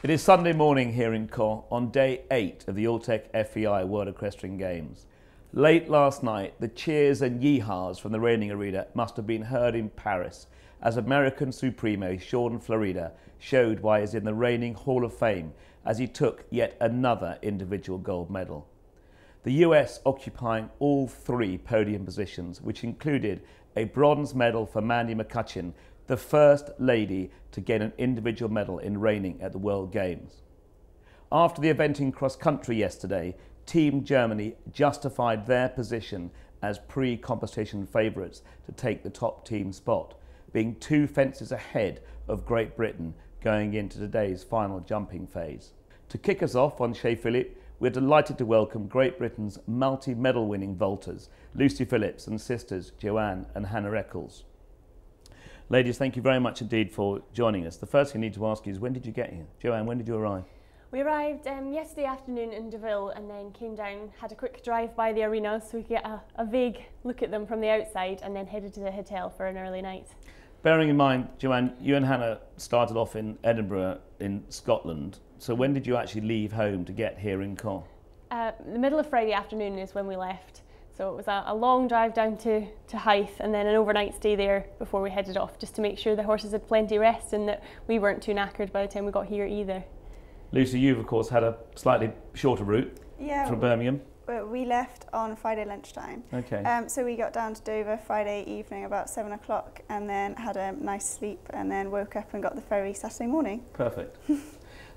It is Sunday morning here in Caux on day 8 of the Alltech FEI World Equestrian Games. Late last night, the cheers and yeehaws from the reigning arena must have been heard in Paris as American Supremo Sean Florida showed why he is in the reigning Hall of Fame as he took yet another individual gold medal. The US occupying all 3 podium positions, which included a bronze medal for Mandy McCutcheon, the first lady to gain an individual medal in reining at the World Games. After the event in cross-country yesterday, Team Germany justified their position as pre-competition favourites to take the top team spot, being 2 fences ahead of Great Britain going into today's final jumping phase. To kick us off on Chez Phillips, we're delighted to welcome Great Britain's multi-medal winning vaulters, Lucy Phillips and sisters Joanne and Hannah Eccles. Ladies, thank you very much indeed for joining us. The first thing I need to ask you is, when did you get here? Joanne, when did you arrive? We arrived yesterday afternoon in Deauville and then came down, had a quick drive by the arena so we could get a vague look at them from the outside, and then headed to the hotel for an early night. Bearing in mind, Joanne, you and Hannah started off in Edinburgh in Scotland, so when did you actually leave home to get here in Caux? The middle of Friday afternoon is when we left. So it was a long drive down to Hythe and then an overnight stay there before we headed off, just to make sure the horses had plenty of rest and that we weren't too knackered by the time we got here either. Lucy, you've of course had a slightly shorter route from Birmingham. We left on Friday lunchtime. Okay. So we got down to Dover Friday evening about 7 o'clock and then had a nice sleep and then woke up and got the ferry Saturday morning. Perfect.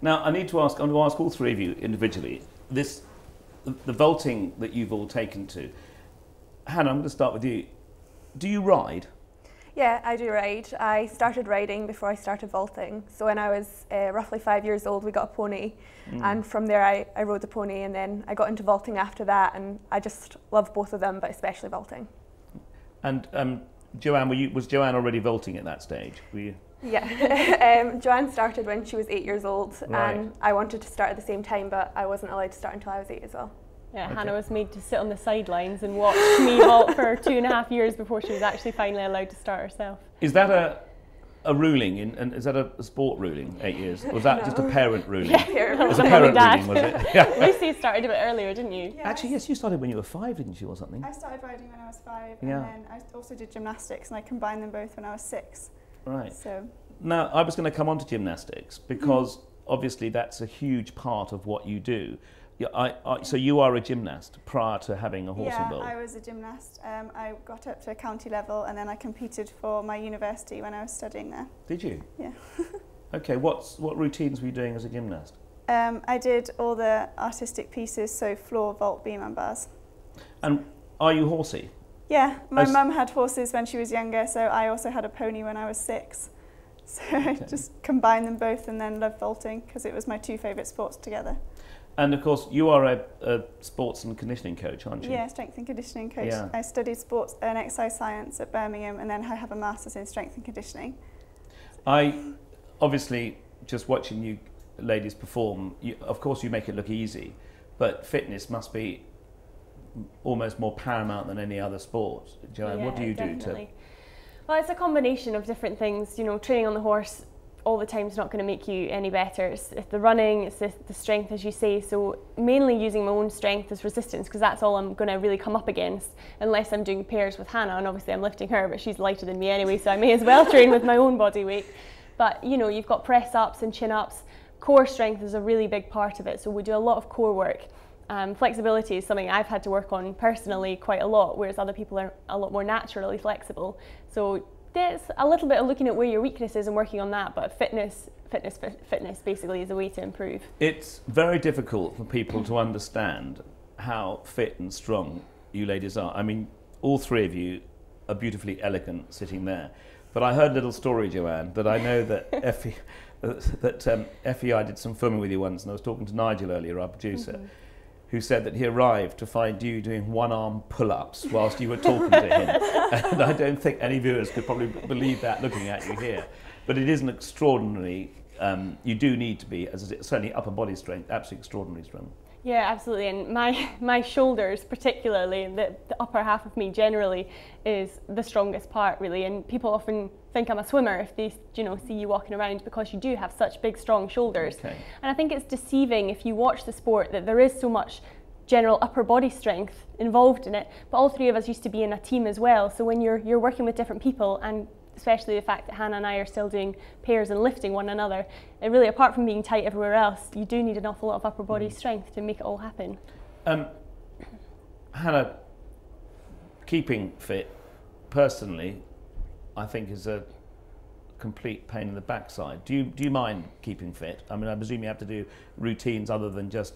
Now I need to ask, I'm going to ask all 3 of you individually, the vaulting that you've all taken to. Hannah, I'm going to start with you. Do you ride? Yeah, I do ride. I started riding before I started vaulting. So when I was roughly 5 years old, we got a pony. And from there I rode the pony, and then I got into vaulting after that, and I just love both of them, but especially vaulting. And Joanne, was Joanne already vaulting at that stage? Were you? Yeah, Joanne started when she was 8 years old, Right. and I wanted to start at the same time, but I wasn't allowed to start until I was 8 as well. Yeah, Okay. Hannah was made to sit on the sidelines and watch me vault for 2.5 years before she was actually finally allowed to start herself. Is that a ruling, and is that a sport ruling, 8 years? Or was that just a parent ruling? Yeah, It was a Mum parent and ruling, Dad. was it? Yeah. Lucy started a bit earlier, didn't you? Yeah, Actually, yes, you started when you were 5, didn't you, or something? I started riding when I was 5 Yeah. and then I also did gymnastics and I combined them both when I was 6. Right. So. Now, I was going to come on to gymnastics because obviously that's a huge part of what you do. So you are a gymnast prior to having a horse involved? Yeah, I was a gymnast. I got up to county level and then I competed for my university when I was studying there. Did you? Yeah. Okay, what routines were you doing as a gymnast? I did all the artistic pieces, so floor, vault, beam and bars. And are you horsey? Yeah, my mum had horses when she was younger, so I also had a pony when I was 6. So I just combined them both and then loved vaulting because it was my 2 favourite sports together. And of course, you are a sports and conditioning coach, aren't you? Yeah, strength and conditioning coach. Yeah. I studied sports and exercise science at Birmingham and then I have a master's in strength and conditioning. Obviously, just watching you ladies perform, of course you make it look easy, but fitness must be almost more paramount than any other sport. Joanne, what do you do to... Well, it's a combination of different things. You know, training on the horse all the time is not going to make you any better. It's the running, it's the strength, as you say. So mainly using my own strength as resistance, because that's all I'm going to really come up against, unless I'm doing pairs with Hannah, and obviously I'm lifting her, but she's lighter than me anyway, so I may as well train with my own body weight. But you know, you've got press ups and chin ups. Core strength is a really big part of it, so we do a lot of core work. Flexibility is something I've had to work on personally quite a lot, whereas other people are a lot more naturally flexible. So there's a little bit of looking at where your weakness is and working on that, but fitness basically is a way to improve. It's very difficult for people to understand how fit and strong you ladies are. I mean, all 3 of you are beautifully elegant sitting there. But I heard a little story, Joanne, that I know that FEI did some filming with you once, and I was talking to Nigel earlier, our producer, who said that he arrived to find you doing one-arm pull-ups whilst you were talking to him. And I don't think any viewers could probably believe that looking at you here. But it is an extraordinary, you do need to be, certainly upper body strength, absolutely extraordinary strength. Yeah, absolutely. And my shoulders, particularly, the upper half of me generally, is the strongest part, really. And people often think I'm a swimmer if they, see you walking around, because you do have such big, strong shoulders. Okay. And I think it's deceiving if you watch the sport that there is so much general upper body strength involved in it. But all three of us used to be in a team as well. So when you're working with different people, and especially the fact that Hannah and I are still doing pairs and lifting one another, and really, apart from being tight everywhere else, you do need an awful lot of upper body strength to make it all happen. Hannah, keeping fit, personally, I think is a complete pain in the backside. Do you mind keeping fit? I mean, I presume you have to do routines other than just,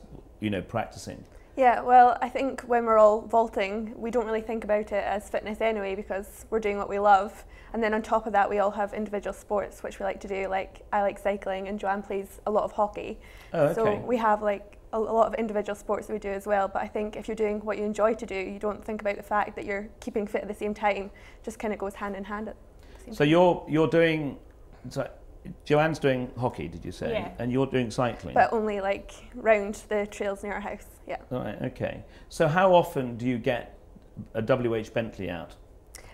practicing. Yeah, well, I think when we're all vaulting, we don't really think about it as fitness anyway, because we're doing what we love. And then on top of that, we all have individual sports which we like to do. Like, I like cycling, and Joanne plays a lot of hockey. Oh, okay. So we have like a lot of individual sports that we do as well. But I think if you're doing what you enjoy to do, you don't think about the fact that you're keeping fit at the same time. Just kind of goes hand in hand at the same time. So you're doing. So Joanne's doing hockey, did you say? Yeah. And you're doing cycling? But only like round the trails near our house, yeah. Right, okay. So how often do you get a W.H. Bentley out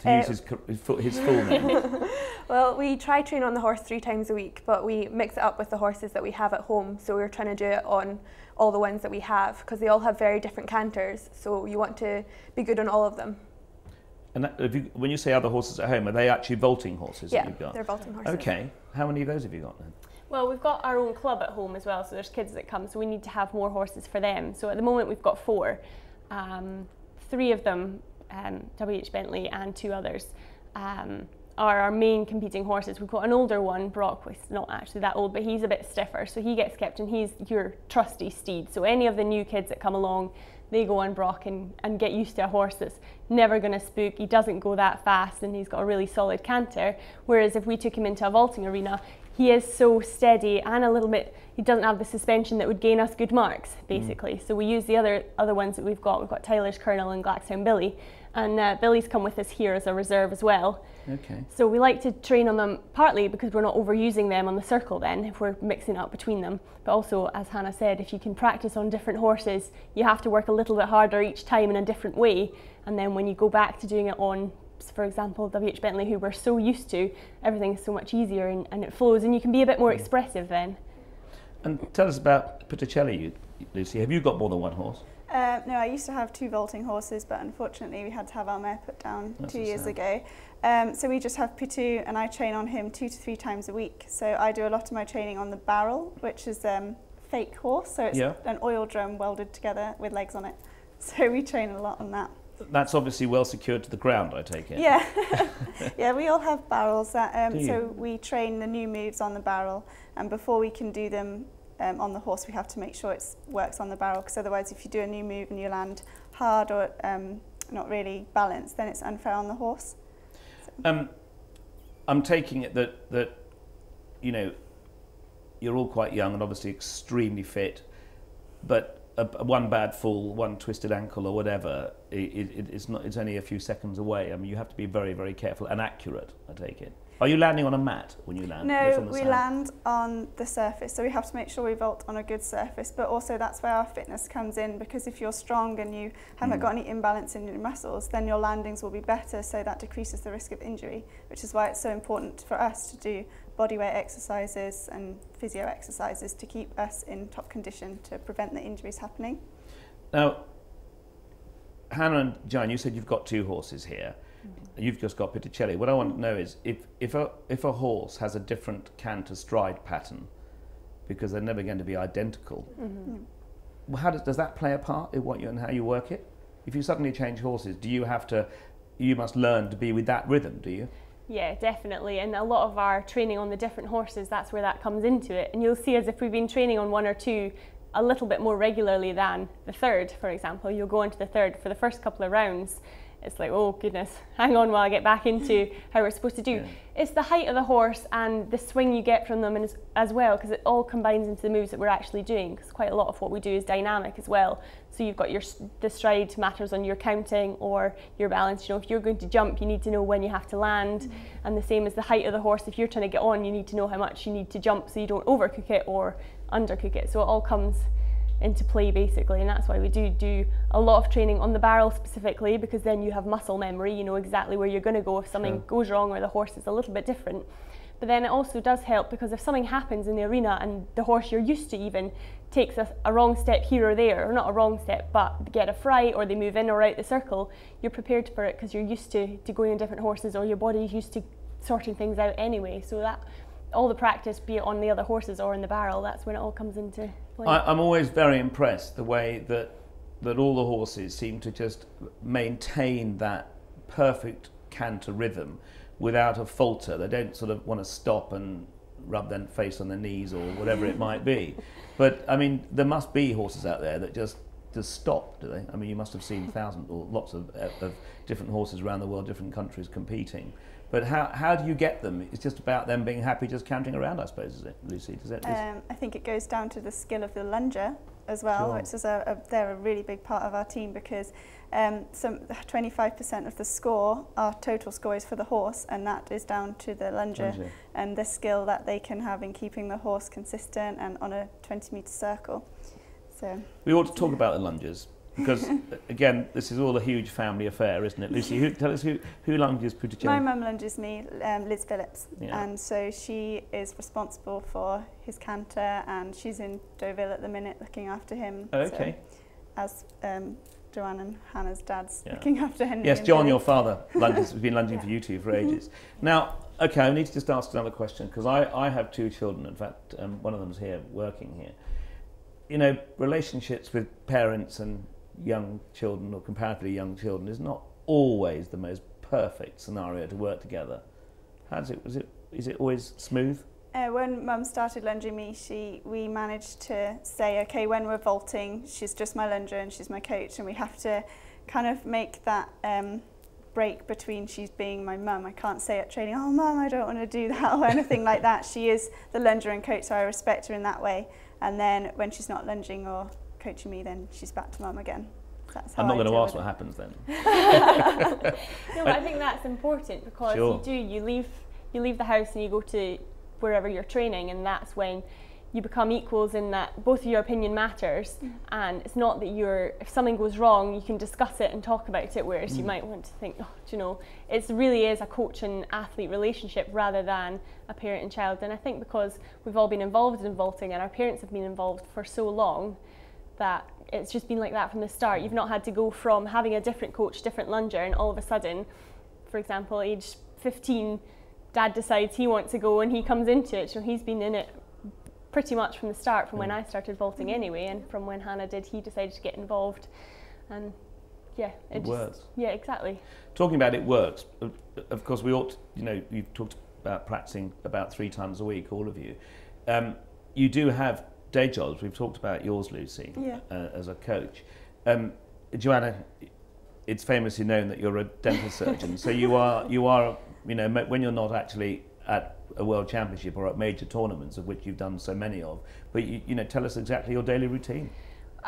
to use his full name? Well, we try train on the horse 3 times a week, but we mix it up with the horses that we have at home. So we're trying to do it on all the ones that we have, because they all have very different canters. So you want to be good on all of them. And when you say other horses at home, are they actually vaulting horses that you've got? Yeah, they're vaulting horses. Okay. How many of those have you got then? Well, we've got our own club at home as well, so there's kids that come, so we need to have more horses for them. So at the moment we've got 4. 3 of them, W.H. Bentley, and 2 others, are our main competing horses. We've got an older one, Brock, he's not actually that old, but he's a bit stiffer, so he gets kept, and he's your trusty steed. So any of the new kids that come along, they go on Brock and get used to a horse that's never going to spook. He doesn't go that fast, and he's got a really solid canter. Whereas if we took him into a vaulting arena, he is so steady and a little bit, he doesn't have the suspension that would gain us good marks, basically. So we use the other ones that we've got. We've got Tyler's Colonel and Blackstown Billy. And Billy's come with us here as a reserve as well. Okay. So we like to train on them partly because we're not overusing them on the circle then, if we're mixing it up between them. But also, as Hannah said, if you can practice on different horses, you have to work a little bit harder each time in a different way. And then when you go back to doing it on, for example, W.H. Bentley, who we're so used to, everything is so much easier and it flows, and you can be a bit more expressive then. And tell us about Pitticelli, Lucy. Have you got more than one horse? No, I used to have 2 vaulting horses, but unfortunately we had to have our mare put down That's 2 years sad. ago. So we just have Pitu, and I train on him 2 to 3 times a week. So I do a lot of my training on the barrel, which is fake horse. So it's an oil drum welded together with legs on it. So we train a lot on that. That's obviously well secured to the ground, I take it. Yeah, yeah. We all have barrels. Do so we train the new moves on the barrel, and before we can do them on the horse, we have to make sure it works on the barrel. Because otherwise, if you do a new move and you land hard or not really balanced, then it's unfair on the horse. So. I'm taking it that you're all quite young and obviously extremely fit, but one bad fall, one twisted ankle or whatever, it's only a few seconds away. I mean, you have to be very, very careful and accurate, I take it. Are you landing on a mat when you land? No, we land on the surface, so we have to make sure we vault on a good surface, but also that's where our fitness comes in, because if you're strong and you haven't got any imbalance in your muscles, then your landings will be better, so that decreases the risk of injury, which is why it's so important for us to do bodyweight exercises and physio exercises to keep us in top condition to prevent the injuries happening. Now, Hannah and Joanne, you said you've got 2 horses here. You've just got Pitticelli. What I want to know is if a horse has a different canter stride pattern, because they're never going to be identical, how does that play a part in what and how you work it? If you suddenly change horses, you must learn to be with that rhythm, do you? Yeah, definitely. And a lot of our training on the different horses, that's where that comes into it. And you'll see as if we've been training on 1 or 2 a little bit more regularly than the 3rd, for example. You'll go into the 3rd for the first couple of rounds. It's like, oh goodness, hang on while I get back into how we're supposed to do. Yeah. It's the height of the horse and the swing you get from them as well, because it all combines into the moves that we're actually doing, because quite a lot of what we do is dynamic as well. So you've got the stride matters on your counting or your balance. If you're going to jump, you need to know when you have to land. And the same as the height of the horse. If you're trying to get on, you need to know how much you need to jump so you don't overcook it or undercook it. So it all comes into play basically, and that's why we do a lot of training on the barrel specifically, because then you have muscle memory, you know exactly where you're going to go if something goes wrong or the horse is a little bit different. But then it also does help because if something happens in the arena and the horse you're used to even takes a wrong step here or there, or not a wrong step, but get a fright or they move in or out the circle, you're prepared for it because you're used to going on different horses, or your body's used to sorting things out anyway. So that all the practice, be it on the other horses or in the barrel, that's when it all comes into play. I'm always very impressed the way that all the horses seem to just maintain that perfect canter rhythm without a falter. They don't sort of want to stop and rub their face on their knees or whatever it might be. But I mean, there must be horses out there that just stop, do they? I mean, you must have seen thousands or lots of different horses around the world, different countries competing. But how do you get them? It's just about them being happy just cantering around, I suppose, is it, Lucy? Does it? I think it goes down to the skill of the lunger as well, Sure. which is they're a really big part of our team, because 25% of the score, our total score, is for the horse, and that is down to the lunger and the skill that they can have in keeping the horse consistent and on a 20-metre circle. So we ought to talk about the lungers, because again, this is all a huge family affair, isn't it, Lucy? Tell us who lunges Puttachene? My mum lunges me, Liz Phillips, Yeah. and so she is responsible for his canter, and she's in Deauville at the minute looking after him. Oh, okay. So, as Joanne and Hannah's dad's looking after Henry. Yes, and John, Billy. your father, has been lunging for you two for ages. Now, okay, I need to just ask another question, because I have two children. In fact, one of them's here, working here. You know, relationships with parents and young children, or comparatively young children, is not always the most perfect scenario to work together. Is it always smooth? When Mum started lunging me, we managed to say, okay, when we're vaulting, she's just my lunger and she's my coach, and we have to kind of make that break between she's being my mum. I can't say at training, oh Mum, I don't want to do that, or anything like that. She is the lunger and coach, so I respect her in that way. And then when she's not lunging or coaching me, then she's back to Mum again. That's how I'm not I going to deal ask with what it. happens then. No, but I think that's important, because you leave the house and you go to wherever you're training, and that's when you become equals in that both of your opinion matters, and it's not that if something goes wrong, you can discuss it and talk about it, whereas you might want to think, oh, do you know, it really is a coach and athlete relationship rather than a parent and child. And I think because we've all been involved in vaulting and our parents have been involved for so long, that it's just been like that from the start. You've not had to go from having a different coach, different lunger, and all of a sudden, for example, age 15, Dad decides he wants to go and he comes into it. So he's been in it pretty much from the start, from when I started vaulting anyway, and from when Hannah did, he decided to get involved. And yeah, it just works. Yeah, exactly. Talking about it works, of course we ought to, you know, you've talked about practicing about 3 times a week, all of you. You do have day jobs. We've talked about yours, Lucy, as a coach. Joanna, it's famously known that you're a dental surgeon, so you are, you know, when you're not actually at a world championship or at major tournaments, of which you've done so many of, but you know, tell us exactly your daily routine.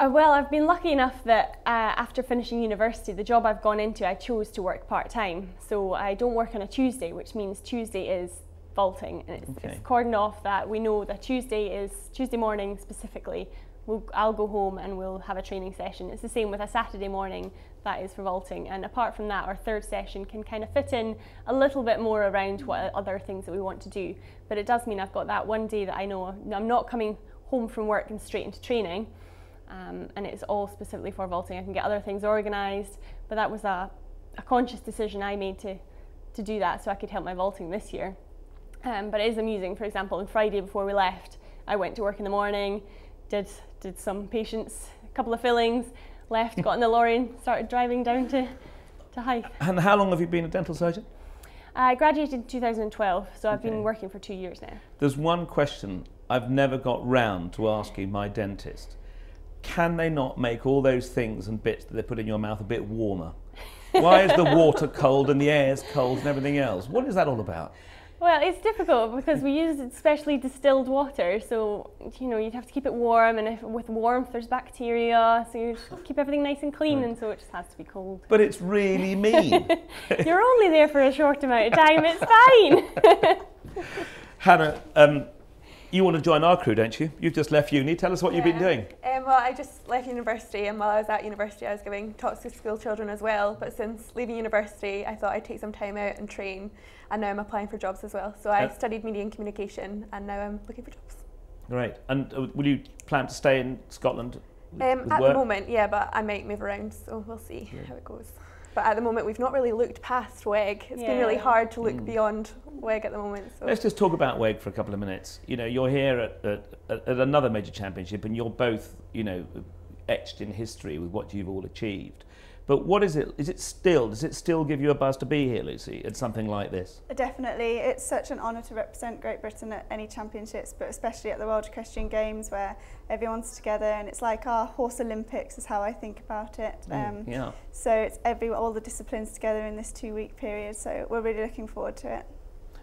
Well, I've been lucky enough that after finishing university, the job I've gone into, I chose to work part-time. So I don't work on a Tuesday, which means Tuesday is vaulting, and it's cordoned off that we know that Tuesday morning specifically, I'll go home and we'll have a training session. It's the same with a Saturday morning, that is for vaulting, and apart from that, our third session can kind of fit in a little bit more around what other things that we want to do. But it does mean I've got that one day that I know I'm not coming home from work and straight into training, and it's all specifically for vaulting. I can get other things organised, but that was a conscious decision I made to do that so I could help my vaulting this year. But it is amusing. For example, on Friday before we left, I went to work in the morning, did some patients, a couple of fillings, left, got in the lorry and started driving down to hike. And how long have you been a dental surgeon? I graduated in 2012, so I've been working for 2 years now. There's one question I've never got round to asking my dentist. Can they not make all those things and bits that they put in your mouth a bit warmer? Why is the water cold and the air is cold and everything else? What is that all about? Well, it's difficult because we use specially distilled water, so you know you'd have to keep it warm, and if with warmth there's bacteria, so you keep everything nice and clean, and so it just has to be cold. But it's really mean. You're only there for a short amount of time, it's fine. Hannah, You want to join our crew, don't you? You've just left uni. Tell us what you've been doing. Well, I just left university, and while I was at university I was giving talks to school children as well, but since leaving university I thought I'd take some time out and train, and now I'm applying for jobs as well. So I studied media and communication, and now I'm looking for jobs. Great. And will you plan to stay in Scotland At the moment, yeah, but I might move around, so we'll see how it goes. But at the moment, we've not really looked past WEG. It's been really hard to look beyond WEG at the moment. So. Let's just talk about WEG for a couple of minutes. You know, you're here at another major championship, and you're both, you know, etched in history with what you've all achieved. But what is it? Does it still give you a buzz to be here, Lucy, at something like this? Definitely. It's such an honour to represent Great Britain at any championships, but especially at the World Equestrian Games, where everyone's together, and it's like our Horse Olympics is how I think about it. So it's all the disciplines together in this 2-week period, so we're really looking forward to it.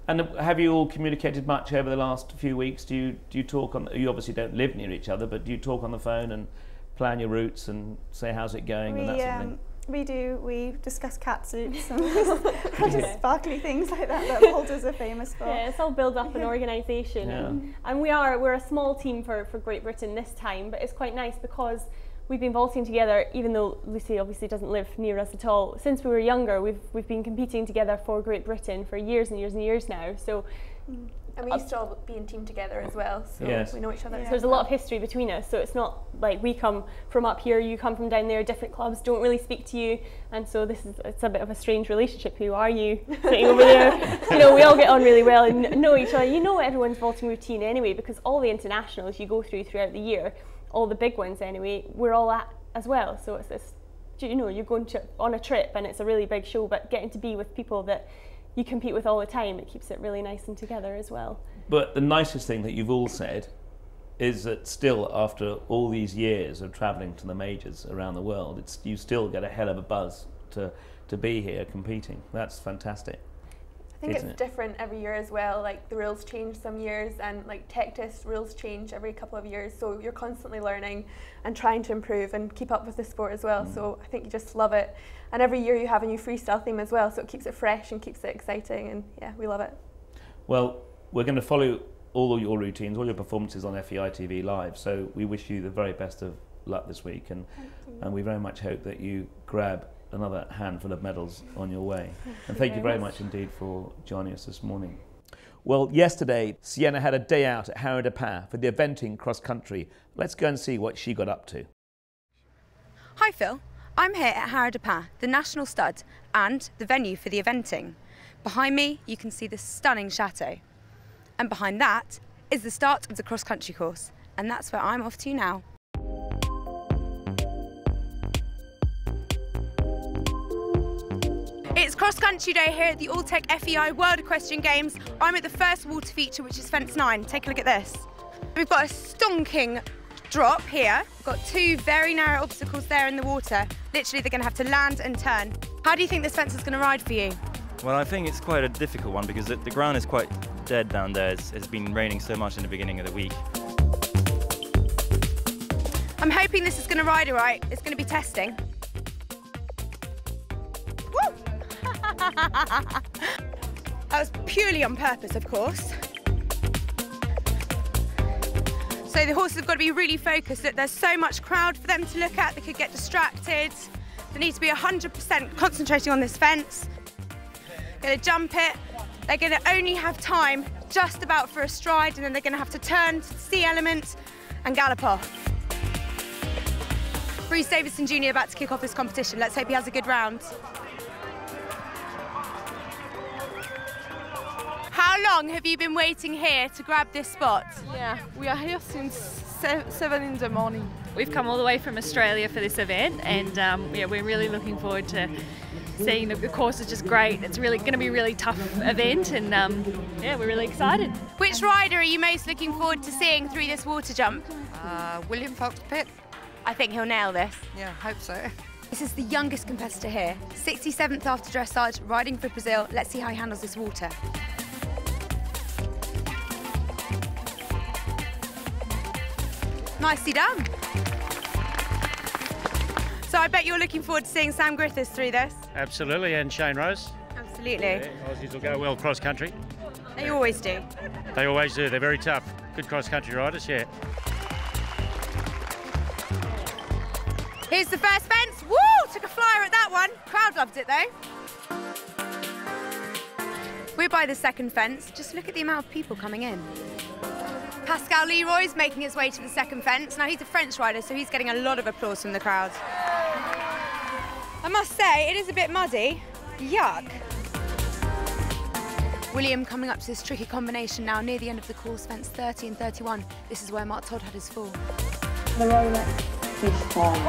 And have you all communicated much over the last few weeks? Do you talk on? You obviously don't live near each other, but do you talk on the phone and plan your routes and say how's it going and that sort of thing? We do. We discuss cat suits and just sparkly things like that holders are famous for. Yeah, it's all build up an organisation. And we're a small team for Great Britain this time, but it's quite nice because we've been vaulting together, even though Lucy obviously doesn't live near us at all. Since we were younger, we've been competing together for Great Britain for years and years and years now. So. And we used to all be in team together as well, so we know each other. So there's a lot of history between us, so it's not like we come from up here, you come from down there, different clubs don't really speak to you, and so it's a bit of a strange relationship. Who are you sitting over there? You know, we all get on really well and know each other. You know everyone's vaulting routine anyway, because all the internationals you go throughout the year, all the big ones anyway, we're all at as well. So it's this, you know, you're going on a trip and it's a really big show, but getting to be with people that you compete with all the time, it keeps it really nice and together as well. But the nicest thing that you've all said is that still, after all these years of travelling to the majors around the world, you still get a hell of a buzz to be here competing. That's fantastic. I think it's different every year as well. Like the rules change some years, and like tech test rules change every couple of years. So you're constantly learning and trying to improve and keep up with the sport as well. So I think you just love it. And every year you have a new freestyle theme as well, so it keeps it fresh and keeps it exciting. And yeah, we love it. Well, we're going to follow all your routines, all your performances on FEI TV Live. So we wish you the very best of luck this week, and we very much hope that you grab another handful of medals on your way. And thank you very much indeed for joining us this morning. Well, yesterday, Sienna had a day out at Harry-de-Pin for the eventing cross country. Let's go and see what she got up to. Hi Phil, I'm here at Harry-de-Pin, the national stud and the venue for the eventing. Behind me, you can see the stunning chateau. And behind that is the start of the cross country course. And that's where I'm off to now. It's cross-country day here at the Alltech FEI World Equestrian Games. I'm at the first water feature, which is fence 9. Take a look at this. We've got a stonking drop here. We've got 2 very narrow obstacles there in the water. Literally, they're going to have to land and turn. How do you think this fence is going to ride for you? Well, I think it's quite a difficult one because the ground is quite dead down there. It's been raining so much in the beginning of the week. I'm hoping this is going to ride all right. It's going to be testing. That was purely on purpose, of course. So the horses have got to be really focused. That there's so much crowd for them to look at, they could get distracted. They need to be 100% concentrating on this fence. Going to jump it. They're going to only have time just about for a stride, and then they're going to have to turn to the C element and gallop off. Bruce Davison Jr. about to kick off this competition. Let's hope he has a good round. How long have you been waiting here to grab this spot? Yeah, we are here since 7 in the morning. We've come all the way from Australia for this event, and yeah, we're really looking forward to seeing the course. Is just great. It's really going to be a really tough event, and yeah, we're really excited. Which rider are you most looking forward to seeing through this water jump? William Fox-Pitt. I think he'll nail this. Yeah, hope so. This is the youngest competitor here, 67th after dressage, riding for Brazil. Let's see how he handles this water. Nicely done. So I bet you're looking forward to seeing Sam Griffiths through this. Absolutely, and Shane Rose. Absolutely. Yeah, Aussies will go well cross country. They always do. They always do. They're very tough. Good cross-country riders, yeah. Here's the first fence. Woo! Took a flyer at that one. Crowd loved it though. We're by the second fence. Just look at the amount of people coming in. Pascal Leroy's making his way to the second fence. Now he's a French rider, so he's getting a lot of applause from the crowd. I must say, it is a bit muddy. Yuck. William coming up to this tricky combination now near the end of the course, fence 30 and 31. This is where Mark Todd had his fall. The Rolex fish pond.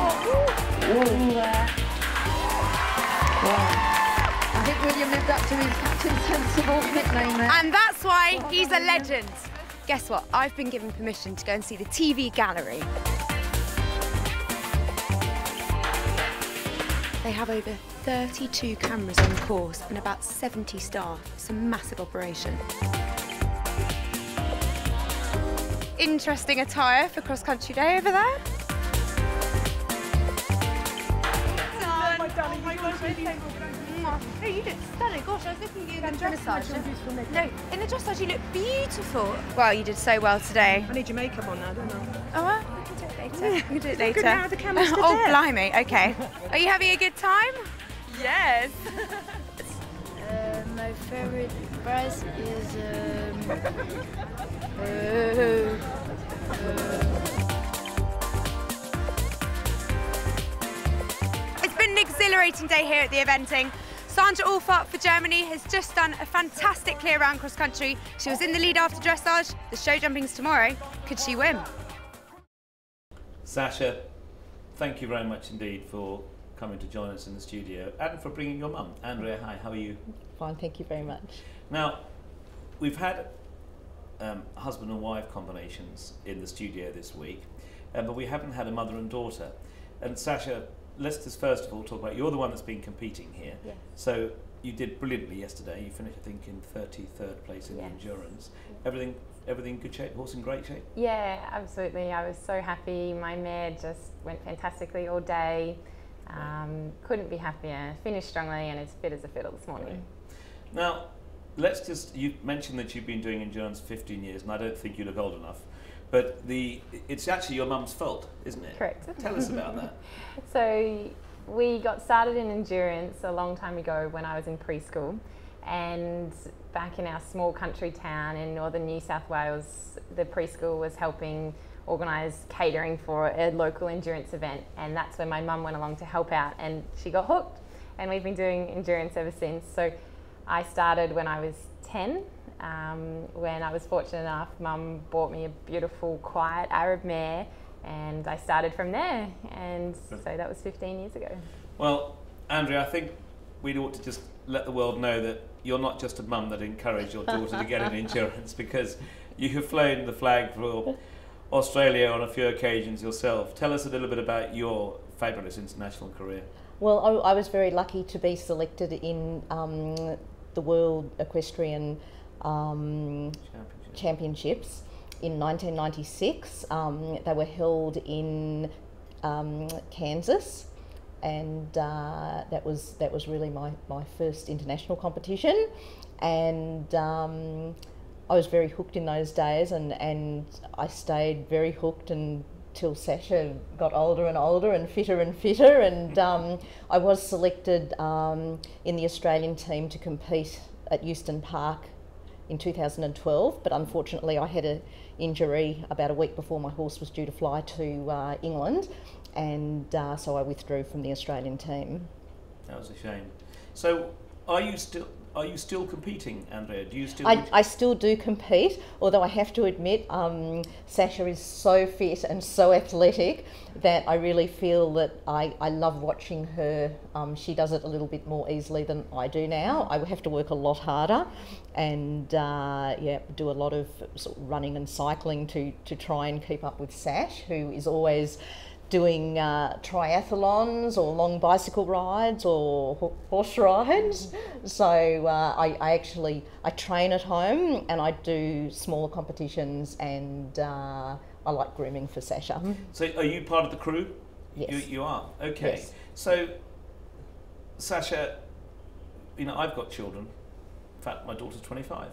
I think William lived up to his Captain Sensible nickname there. And that's why he's a legend. Guess what? I've been given permission to go and see the TV gallery. They have over 32 cameras on course and about 70 staff. It's a massive operation. Interesting attire for cross-country day over there. No, you look stunning. Gosh, I was looking at you in the dressage. No, in the dressage you look beautiful. Well, you did so well today. I need your makeup on now, don't I? Oh, well, we can do it later. We can do it later. Good now, the camera's Oh, there. blimey, okay. Are you having a good time? Yes. My favorite prize is It's been an exhilarating day here at the eventing. Sandra Alfart for Germany has just done a fantastic clear round cross country. She was in the lead after dressage. The show jumping's tomorrow. Could she win? Sasha, thank you very much indeed for coming to join us in the studio and for bringing your mum. Andrea, hi, how are you? Fine, thank you very much. Now, we've had husband and wife combinations in the studio this week, but we haven't had a mother and daughter. And Sasha, let's just first of all talk about, you're the one that's been competing here. Yes. So you did brilliantly yesterday. You finished, I think, in 33rd place in the endurance. Everything in good shape? Horse in great shape? Yeah, absolutely. I was so happy. My mare just went fantastically all day. Couldn't be happier. Finished strongly and as fit as a fiddle this morning. Right. Now, let's just, you mentioned that you've been doing endurance 15 years, and I don't think you look old enough, but it's actually your mum's fault, isn't it? Correct. Tell us about that. So we got started in endurance a long time ago when I was in preschool, and back in our small country town in northern New South Wales, the preschool was helping organise catering for a local endurance event, and that's when my mum went along to help out, and she got hooked, and we've been doing endurance ever since. So I started when I was 10. When I was fortunate enough, Mum bought me a beautiful, quiet Arab mare, and I started from there, and so that was 15 years ago. Well, Andrea, I think we ought to just let the world know that you're not just a mum that encouraged your daughter to get in endurance, because you have flown the flag for Australia on a few occasions yourself. Tell us a little bit about your fabulous international career. Well, I was very lucky to be selected in the World Equestrian Championships in 1996. They were held in Kansas, and that was really my first international competition, and I was very hooked in those days, and I stayed very hooked until Sasha got older and older and fitter, and I was selected in the Australian team to compete at Euston Park in 2012, but unfortunately I had an injury about a week before my horse was due to fly to England, and so I withdrew from the Australian team. That was a shame. So are you still competing, Andrea? Do you still? I still do compete, although I have to admit Sasha is so fit and so athletic that I really feel that I love watching her. She does it a little bit more easily than I do now. I have to work a lot harder and do a lot of sort of running and cycling to try and keep up with Sash, who is always doing triathlons or long bicycle rides or horse rides. So I train at home and I do smaller competitions, and I like grooming for Sasha. So are you part of the crew? Yes. You are? Okay. Yes. So, Sasha, I've got children. In fact, my daughter's 25.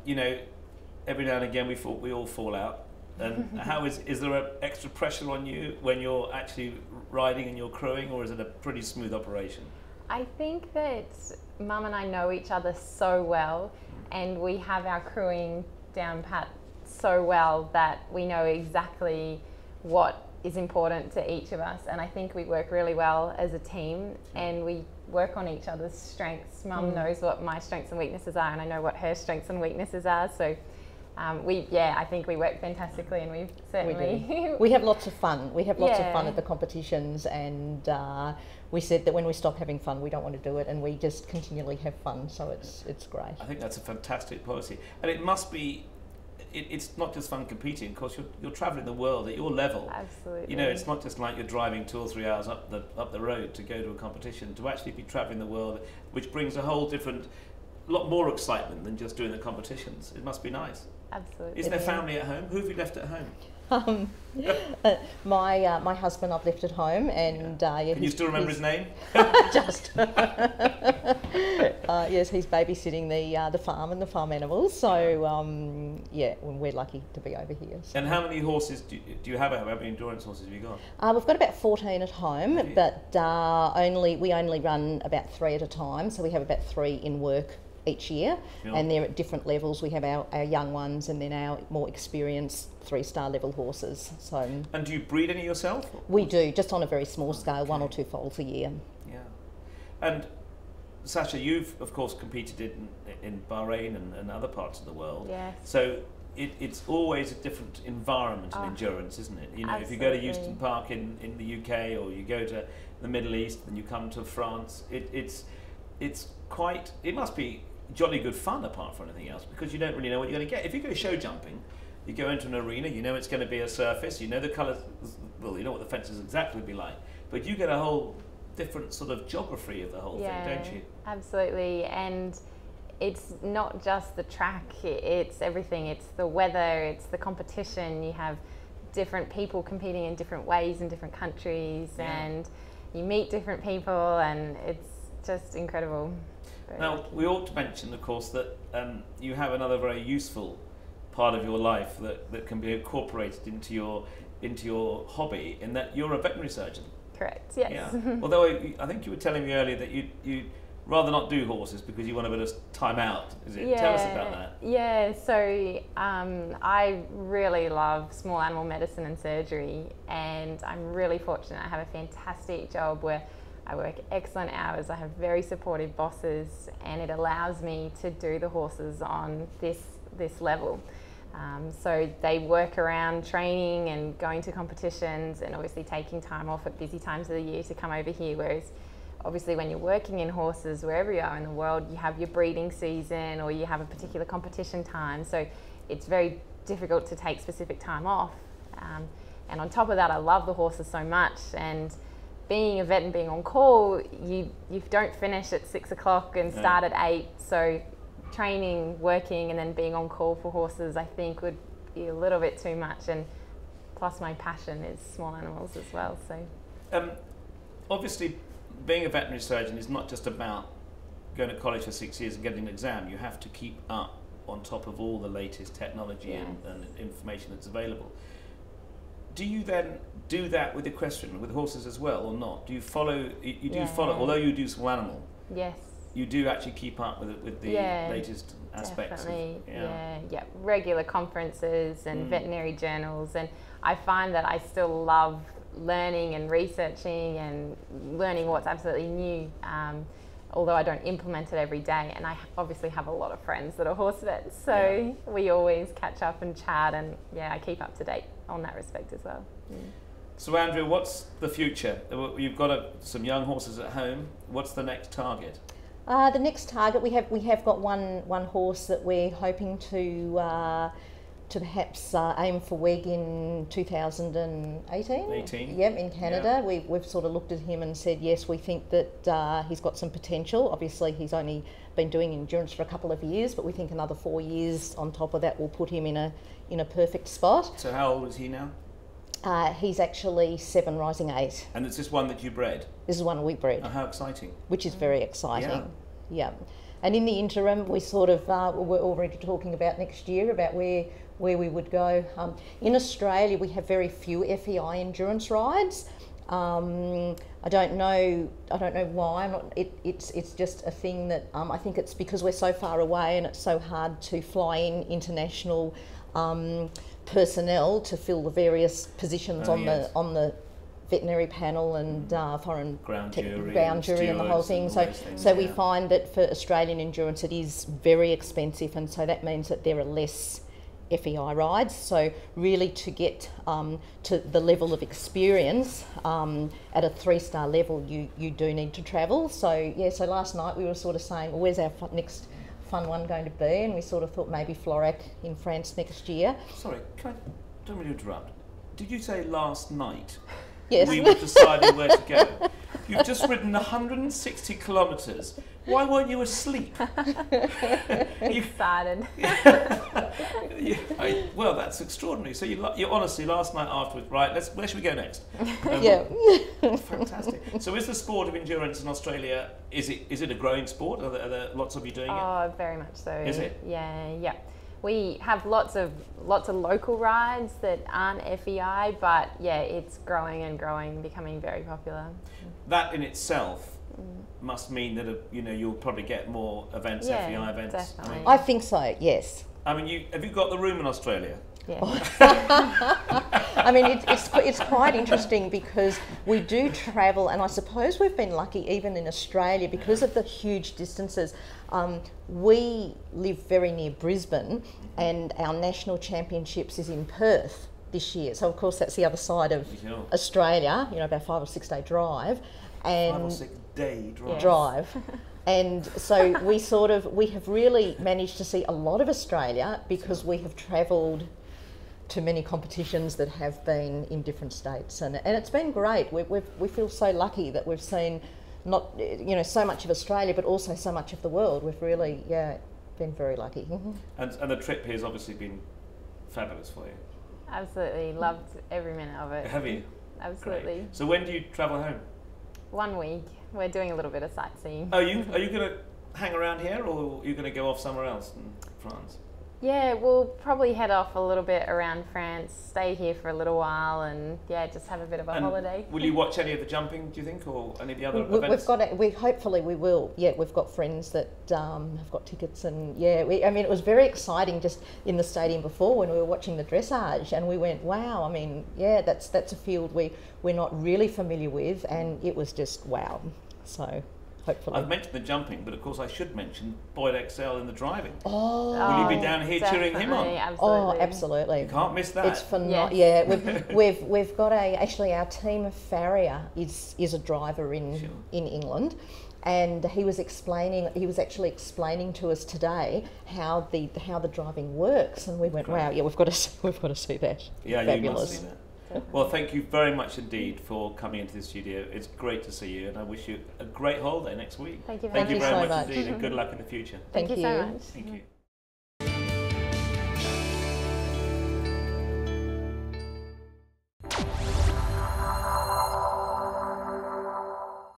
You know, every now and again we all fall out. And how is there an extra pressure on you when you're actually riding and you're crewing, or is it a pretty smooth operation? I think that Mum and I know each other so well, and we have our crewing down pat so well that we know exactly what is important to each of us, and I think we work really well as a team, and we work on each other's strengths. Mum knows what my strengths and weaknesses are, and I know what her strengths and weaknesses are, so I think we work fantastically, and we've certainly... We have lots of fun. We have lots of fun at the competitions, and we said that when we stop having fun, we don't want to do it, and we just continually have fun, so it's great. I think that's a fantastic policy. And it must be, it's not just fun competing, of course you're travelling the world at your level. Absolutely. You know, it's not just like you're driving 2 or 3 hours up the road to go to a competition, to actually be travelling the world, which brings a whole different, lot more excitement than just doing the competitions. It must be nice. Absolutely. Is there family at home? Who have you left at home? My husband I've left at home, and can you still remember his name? Just yes, he's babysitting the farm and the farm animals. So we're lucky to be over here. So. And how many horses do you have? How many endurance horses have you got? We've got about 14 at home, but we only run about 3 at a time. So we have about 3 in work each year, and they're at different levels. We have our young ones, and then our more experienced 3-star level horses. So. And do you breed any yourself? We do, just on a very small scale, 1 or 2 foals a year. Yeah. And Sasha, you've of course competed in Bahrain and other parts of the world. Yes. So it's always a different environment in endurance, isn't it? You know, Absolutely. if you go to Euston Park in the UK, or you go to the Middle East and you come to France, it's quite. It must be jolly good fun apart from anything else, because you don't really know what you're going to get. If you go show jumping, you go into an arena, you know it's going to be a surface, you know the colours, well, you know what the fences exactly be like, but you get a whole different sort of geography of the whole thing, don't you? Absolutely. And it's not just the track, it's everything. It's the weather, it's the competition. You have different people competing in different ways in different countries, and you meet different people, and it's just incredible. Now, we ought to mention, of course, that you have another very useful part of your life that can be incorporated into your hobby, in that you're a veterinary surgeon. Correct, yes. Yeah. Although I think you were telling me earlier that you'd rather not do horses because you want a bit of time out, is it? Yeah. Tell us about that. Yeah, so I really love small animal medicine and surgery, and I'm really fortunate. I have a fantastic job where I work excellent hours, I have very supportive bosses, and it allows me to do the horses on this level. So they work around training and going to competitions, and obviously taking time off at busy times of the year to come over here, whereas obviously when you're working in horses, wherever you are in the world, you have your breeding season or you have a particular competition time, so it's very difficult to take specific time off. And on top of that, I love the horses so much, and being a vet and being on call, you don't finish at 6 o'clock and start at 8, so training, working, and then being on call for horses, I think would be a little bit too much, and plus my passion is small animals as well. So obviously being a veterinary surgeon is not just about going to college for 6 years and getting an exam. You have to keep up on top of all the latest technology and information that's available. Do you then do that with equestrian, with horses as well, or not? Do you follow? You do follow, although you do small animal. Yes. You do actually keep up with the latest aspects. Definitely. Regular conferences and veterinary journals, and I find that I still love learning and researching and learning what's absolutely new. Although I don't implement it every day, and I obviously have a lot of friends that are horse vets, so we always catch up and chat, and I keep up to date on that respect as well. So Andrea, what's the future? You've got some young horses at home. What's the next target? The next target, we have got one horse that we're hoping to perhaps aim for WEG in 2018. Yep, in Canada. We've sort of looked at him and said, yes, we think that he's got some potential. Obviously, he's only been doing endurance for a couple of years, but we think another 4 years on top of that will put him in a perfect spot. So how old is he now? He's actually 7 rising 8. And it's this one that you bred? This is one we bred. Oh, how exciting. Which is very exciting. Yeah. And in the interim, we sort of we're already talking about next year about where we would go. In Australia, we have very few FEI endurance rides. I don't know why. It's just a thing that I think it's because we're so far away and it's so hard to fly in international personnel to fill the various positions on the veterinary panel and foreign ground jury and the whole thing. So we find that for Australian endurance it is very expensive, and so that means that there are less FEI rides. So really to get to the level of experience at a 3-star level, you do need to travel. So yeah, so last night we were sort of saying, well, where's our next fun one going to be? And we sort of thought maybe Florac in France next year. Sorry, don't mean to interrupt. Did you say last night? Yes. We were deciding where to go. You've just ridden 160 kilometres. Why weren't you asleep? Excited. Well, that's extraordinary. So you honestly, last night afterwards, right, where should we go next? Yeah. Fantastic. So is the sport of endurance in Australia, is it a growing sport? Are there lots of you doing it? Oh, very much so. Is it? Yeah. We have lots of local rides that aren't FEI, but yeah, it's growing and growing, becoming very popular. That in itself must mean that you'll probably get more events, FEI events. Definitely. I think so. Yes. I mean, have you got the room in Australia? Yeah. I mean, it's quite interesting because we do travel, and I suppose we've been lucky even in Australia because of the huge distances. We live very near Brisbane, and our national championships is in Perth this year. So of course that's the other side of Australia. About 5 or 6 day drive, and 5 or 6 day drive. Drive. And so we have really managed to see a lot of Australia because we have travelled to many competitions that have been in different states, and it's been great. We feel so lucky that we've seen not so much of Australia, but also so much of the world. We've really been very lucky. And the trip here has obviously been fabulous for you. Absolutely, loved every minute of it. Have you? Absolutely. Great. So when do you travel home? 1 week. We're doing a little bit of sightseeing. Are you going to hang around here, or are you going to go off somewhere else in France? Yeah, we'll probably head off a little bit around France, stay here for a little while, and just have a bit of a holiday. Will you watch any of the jumping, do you think, or any of the other events? Hopefully we will. Yeah, we've got friends that have got tickets, and it was very exciting just in the stadium before when we were watching the dressage, and we went, wow. I mean, that's a field we're not really familiar with, and it was just wow. So. Hopefully. I've mentioned the jumping, but of course I should mention Boyd Excel in the driving. Oh, will you be down here cheering him on? Absolutely. Oh, absolutely. You can't miss that. It's phenomenal. Yes. Yeah, we've got actually our team of farrier is a driver in England, and he was actually explaining to us today how the driving works, and we went, wow, yeah, we've got to see that. Yeah, fabulous. You must see that. Well, thank you very much indeed for coming into the studio. It's great to see you, and I wish you a great holiday next week. Thank you very so much indeed, and good luck in the future. Thank you so much. Thank you.